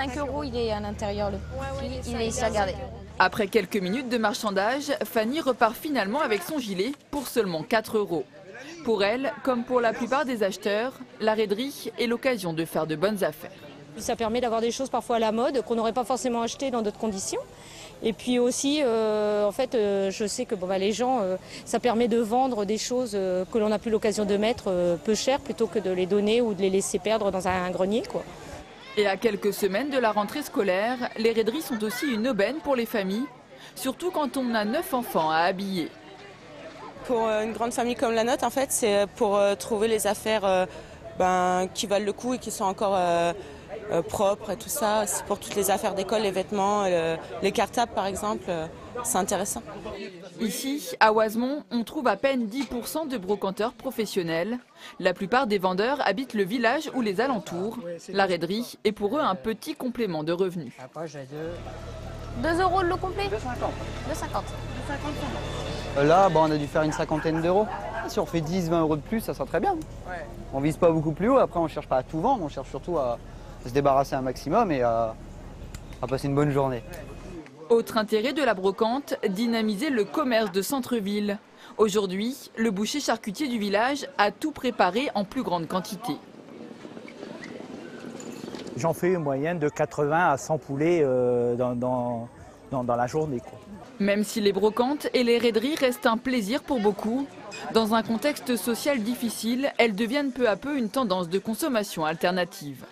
5 € il est à l'intérieur, le prix, il est ici, regardez. Après quelques minutes de marchandage, Fanny repart finalement avec son gilet pour seulement 4 €. Pour elle, comme pour la plupart des acheteurs, la raiderie est l'occasion de faire de bonnes affaires. Ça permet d'avoir des choses parfois à la mode qu'on n'aurait pas forcément achetées dans d'autres conditions. Et puis aussi, je sais que les gens, ça permet de vendre des choses que l'on n'a plus l'occasion de mettre peu cher plutôt que de les donner ou de les laisser perdre dans un grenier, quoi. Et à quelques semaines de la rentrée scolaire, les raideries sont aussi une aubaine pour les familles, surtout quand on a 9 enfants à habiller. Pour une grande famille comme la nôtre, en fait, c'est pour trouver les affaires qui valent le coup et qui sont encore propres et tout ça. C'est pour toutes les affaires d'école, les vêtements, les cartables par exemple, c'est intéressant. Ici, à Oisemont, on trouve à peine 10% de brocanteurs professionnels. La plupart des vendeurs habitent le village ou les alentours. La raiderie est pour eux un petit complément de revenus. 2 € le lot complet? 2,50. Là, on a dû faire une cinquantaine d'euros. Si on fait 10-20 € de plus, ça sera très bien. On vise pas beaucoup plus haut, après on cherche pas à tout vendre, on cherche surtout à se débarrasser un maximum et à passer une bonne journée. Autre intérêt de la brocante, dynamiser le commerce de centre-ville. Aujourd'hui, le boucher charcutier du village a tout préparé en plus grande quantité. J'en fais une moyenne de 80 à 100 poulets dans la journée, quoi. Même si les brocantes et les raideries restent un plaisir pour beaucoup, dans un contexte social difficile, elles deviennent peu à peu une tendance de consommation alternative.